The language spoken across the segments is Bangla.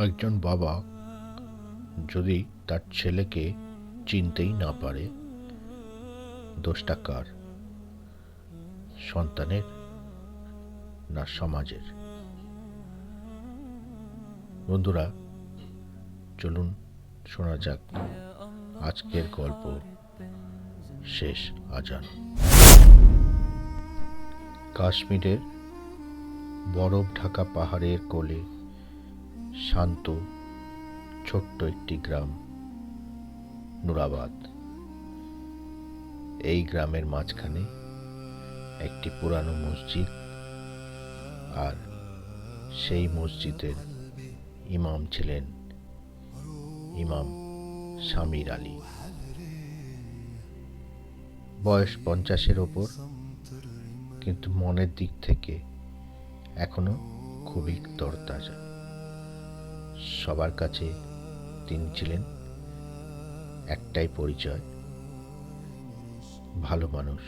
একজন বাবা যদি তার ছেলেকে চিনতেই না পারে, দোষটা কার? সন্তানের না সমাজের? বন্ধুরা, চলুন শোনা যাক আজকের গল্প, শেষ আজান। কাশ্মীরের বরফ ঢাকা পাহাড়ের কোলে শান্ত ছোট্ট একটি গ্রাম, নুরাবাদ। এই গ্রামের মাঝখানে একটি পুরানো মসজিদ, আর সেই মসজিদের ইমাম ছিলেন ইমাম শামির আলী। বয়স 50-এর ওপর, কিন্তু মনের দিক থেকে এখনো খুবই তরতাজা। সবার কাছে তিনি ছিলেন একটাই পরিচয়, ভালো মানুষ।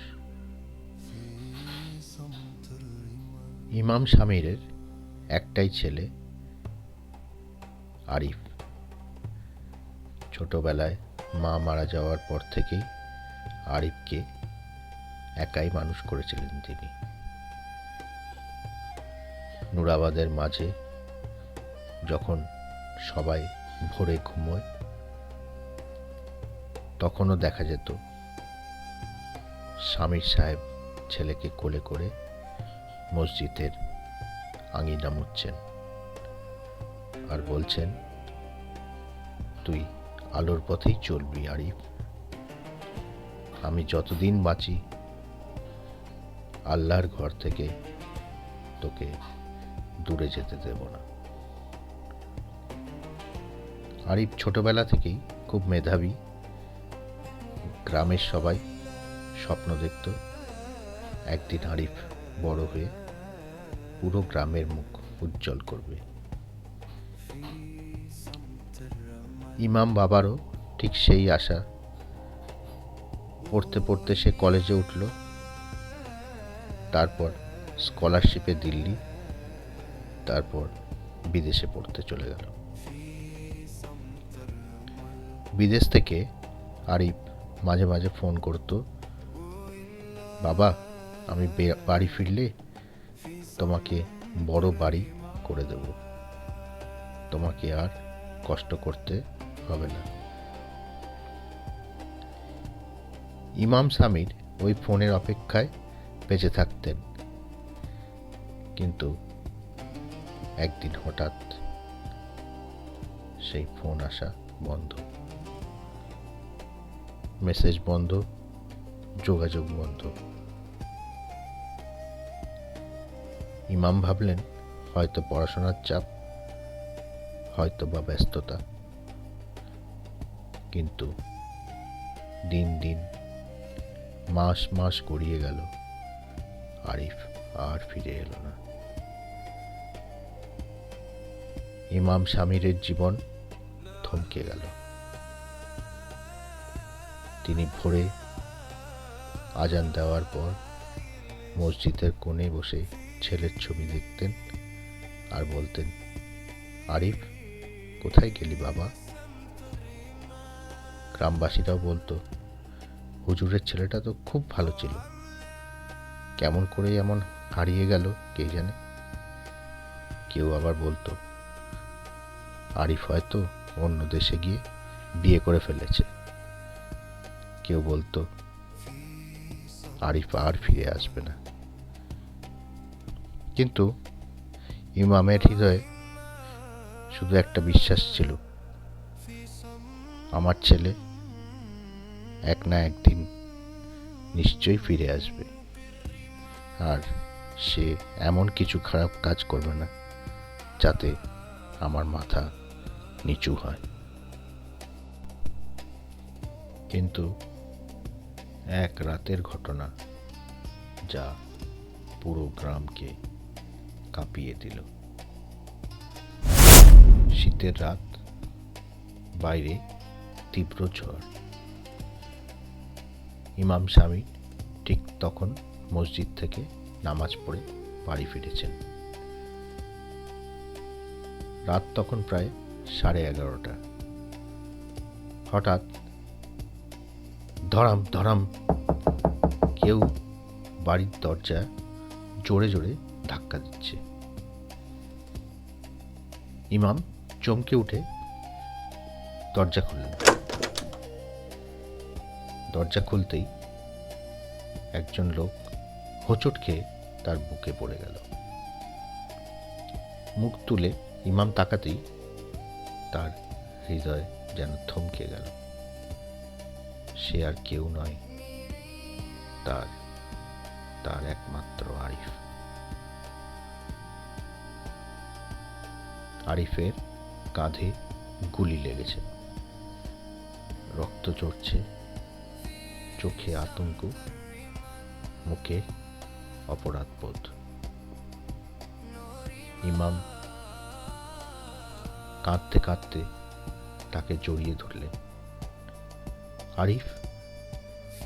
ইমাম শামিরের একটাই ছেলে, আরিফ। ছোটবেলায় মা মারা যাওয়ার পর থেকেই আরিফকে একাই মানুষ করেছিলেন তিনি। নুরাবাদের মাঝে যখন সবাই ভোরে ঘুমোয়, তখনও দেখা যেত শামির সাহেব ছেলেকে কোলে করে মসজিদের আঙিনা মুছছেন আর বলছেন, তুই আলোর পথেই চলবি আরিফ। আমি যতদিন বাঁচি আল্লাহর ঘর থেকে তোকে দূরে যেতে দেব না। আরিফ ছোটবেলা থেকেই খুব মেধাবী। গ্রামের সবাই স্বপ্ন দেখত একদিন আরিফ বড় হয়ে পুরো গ্রামের মুখ উজ্জ্বল করবে। ইমাম বাবারও ঠিক সেই আশা। পড়তে পড়তে সে কলেজে উঠল, তারপর স্কলারশিপে দিল্লি, তারপর বিদেশে পড়তে চলে গেল। বিদেশ থেকে আরিফ মাঝে মাঝে ফোন করত, বাবা, আমি বাড়ি ফিরলে তোমাকে বড় বাড়ি করে দেব, তোমাকে আর কষ্ট করতে হবে না। ইমাম শামির ওই ফোনের অপেক্ষায় বেঁচে থাকতেন, কিন্তু একদিন হঠাৎ সেই ফোন আসা বন্ধ, মেসেজ বন্ধ, যোগাযোগ বন্ধ। ইমাম ভাবলেন হয়তো পড়াশোনার চাপ, হয়তো বা ব্যস্ততা। কিন্তু দিন দিন, মাস মাস গড়িয়ে গেল, আরিফ আর ফিরে এলো না। ইমাম শামিরের জীবন থমকে গেল। তিনি ভোরে আজান দেওয়ার পর মসজিদের কোণে বসে ছেলের ছবি দেখতেন আর বলতেন, আরিফ, কোথায় গেলি বাবা? গ্রামবাসীরাও বলতো, হুজুরের ছেলেটা তো খুব ভালো ছিল, কেমন করে এমন হারিয়ে গেল কে জানে। কেউ আবার বলতো, আরিফ হয়তো অন্য দেশে গিয়ে বিয়ে করে ফেলেছে। কেউ বলতো, আরিফ আর ফিরে আসবে না। কিন্তু ইমামের হৃদয়ে শুধু একটা বিশ্বাস ছিল, আমার ছেলে এক না একদিন নিশ্চয়ই ফিরে আসবে, আর সে এমন কিছু খারাপ কাজ করবে না যাতে আমার মাথা নিচু হয়। কিন্তু এক রাতের ঘটনা যা পুরো গ্রামকে কাঁপিয়ে দিল। শীতের রাত, বাইরে তীব্র ঝড়। ইমাম শামির ঠিক তখন মসজিদ থেকে নামাজ পড়ে বাড়ি ফিরেছেন। রাত তখন প্রায় 11:30। হঠাৎ ধড়াম ধড়াম কেউ বাড়ির দরজা জোরে জোরে ধাক্কা দিচ্ছে। ইমাম চমকে উঠে দরজা খুললেন। দরজা খুলতেই একজন লোক হোঁচট খেয়ে তার বুকে পড়ে গেল। মুখ তুলে ইমাম তাকাতেই তার হৃদয় যেন থমকে গেল। সে আর কেউ নয়, তার একমাত্র আরিফ। আরিফের কাঁধে গুলি লেগেছে, রক্ত ঝরছে, চোখে আতঙ্ক, মুখে অপরাধবোধ। ইমাম কাঁদতে কাঁদতে তাকে জড়িয়ে ধরলেন। আরিফ,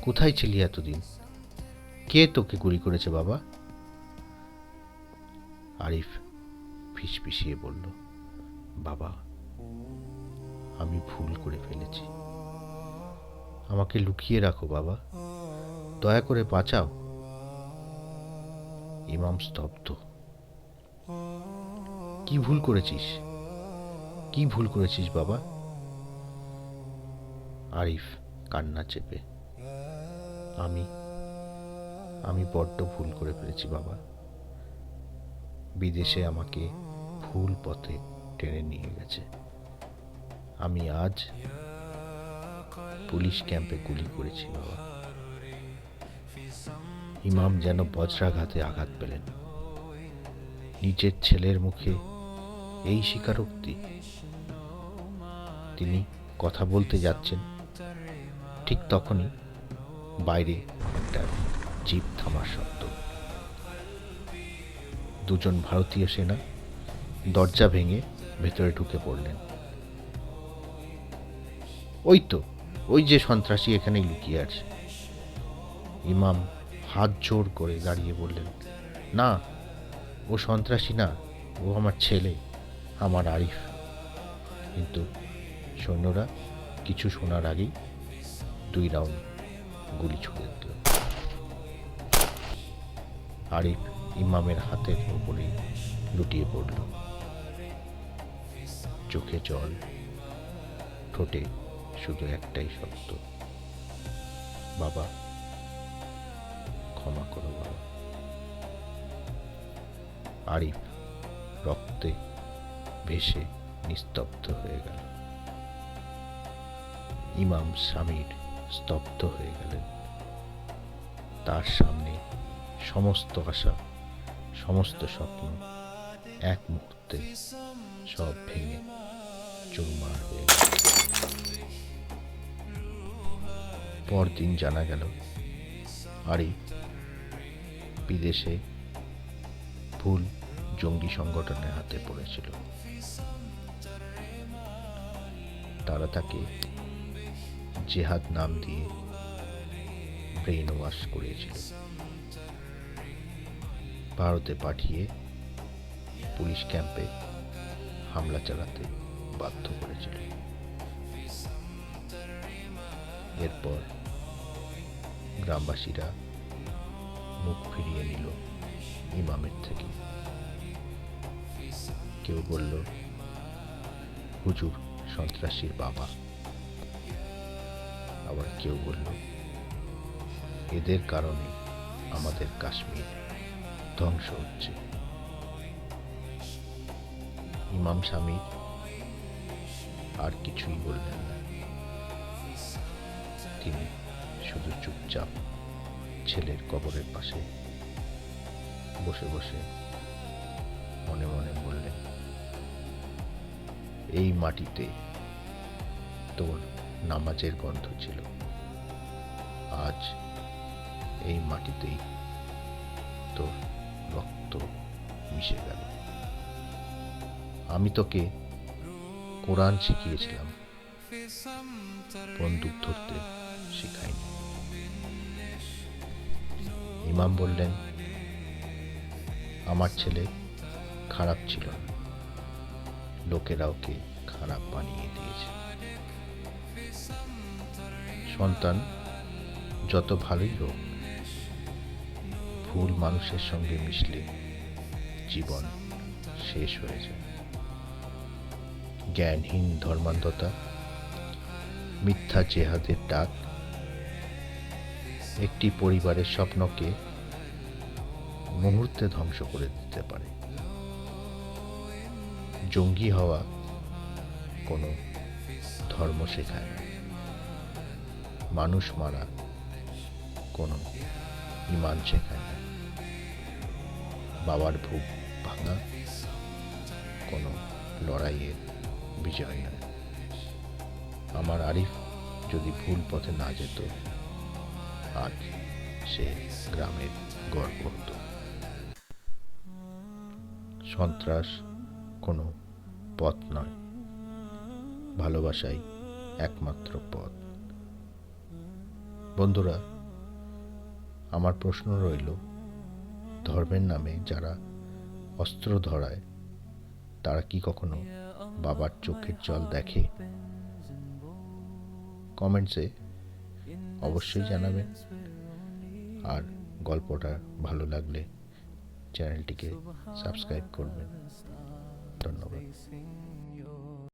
কোথায় ছিলি এতদিন? কে তোকে গুলি করেছে বাবা? আরিফ ফিসফিসিয়ে বলল, বাবা, আমি ভুল করে ফেলেছি, আমাকে লুকিয়ে রাখো বাবা, দয়া করে বাঁচাও। ইমাম স্তব্ধ। কি ভুল করেছিস? কি ভুল করেছিস বাবা? আরিফ কান্না চেপে, আমি বড্ড ভুল করে ফেলেছি বাবা। বিদেশে আমাকে ভুল পথে টেনে নিয়ে গেছে। আমি আজ পুলিশ ক্যাম্পে গুলি করেছি বাবা। ইমাম যেন বজ্রাঘাতে আঘাত পেলেন। নিজের ছেলের মুখে এই স্বীকারোক্তি। তিনি কথা বলতে যাচ্ছেন, ঠিক তখনই বাইরে একটা জিপ থামার শব্দ। দুজন ভারতীয় সেনা দরজা ভেঙে ভেতরে ঢুকে পড়লেন। ওই যে সন্ত্রাসী এখানেই লুকিয়ে আছে। ইমাম হাত জোর করে দাঁড়িয়ে বললেন, না, ও সন্ত্রাসী না, ও আমার ছেলে, আমার আরিফ। কিন্তু সৈন্যরা কিছু শোনার আগেই 2 রাউন্ড গুলি ছুড়ে দিল। আরিফ ইমামের হাতের উপরে লুটিয়ে পড়ল। চোখে জল, ঠোঁটে শুধু একটাই শব্দ, বাবা, ক্ষমা করো বাবা। আরিফ রক্তে ভেসে নিস্তব্ধ হয়ে গেল। ইমাম স্বামীর স্তব্ধ হয়ে গেলেন। তার সামনে সমস্ত আশা, সমস্ত স্বপ্ন এক মুহূর্তে সব ভেঙে চুরমার হয়ে গেল। পরদিন জানা গেল আরিফ বিদেশে ভুল জঙ্গি সংগঠনের হাতে পড়েছিল। তারা তাকে জেহাদ নাম দিয়ে ব্রেন ওয়াশ করিয়েছিল, ভারতে পাঠিয়ে পুলিশ ক্যাম্পে হামলা চালাতে বাধ্য করেছিল। এরপর গ্রামবাসীরা মুখ ফিরিয়ে নিল ইমামের থেকে। কেউ বলল, হুজুর সন্ত্রাসীর বাবা। আবার কেউ বলল, এদের কারণে আমাদের কাশ্মীর ধ্বংস হচ্ছে। ইমাম স্বামী আর কিছুই বললেন না। তিনি শুধু চুপচাপ ছেলের কবরের পাশে বসে বসে মনে মনে বললেন, এই মাটিতে তোর নামাজের গন্ধ ছিল, আজ এই মাটিতেই তোর রক্ত মিশে গেল। আমি তোকে কোরআন শিখিয়েছিলাম, বন্দুক ধরতে শিখাইনি। ইমাম বললেন, আমার ছেলে খারাপ ছিল না, লোকেরা ওকে খারাপ বানিয়ে দিয়েছে। সন্তান যত ভালোই হোক, ভুল মানুষের সঙ্গে মিশলে জীবন শেষ হয়ে যায়। জ্ঞানহীন ধর্মান্ধতা, মিথ্যা জেহাদের ডাক একটি পরিবারের স্বপ্নকে মুহূর্তে ধ্বংস করে দিতে পারে। জঙ্গি হওয়া কোনো ধর্ম শেখায় না, মানুষ মারা কোনো ঈমান শেখায় না, বাবার বুক ভাঙা কোনো লড়াইয়ের বিজয় নয়। আমার আরিফ যদি ভুল পথে না যেত, আজ সে গ্রামের গর্ব হতো। সন্ত্রাস কোনো পথ নয়, ভালোবাসাই একমাত্র পথ। বন্ধুরা, আমার প্রশ্ন রইল, ধর্মের নামে যারা অস্ত্র ধরায় তারা কি কখনো বাবার চোখের জল দেখে? কমেন্টসে অবশ্যই জানাবেন। আর গল্পটা ভালো লাগলে চ্যানেলটিকে সাবস্ক্রাইব করবেন। ধন্যবাদ।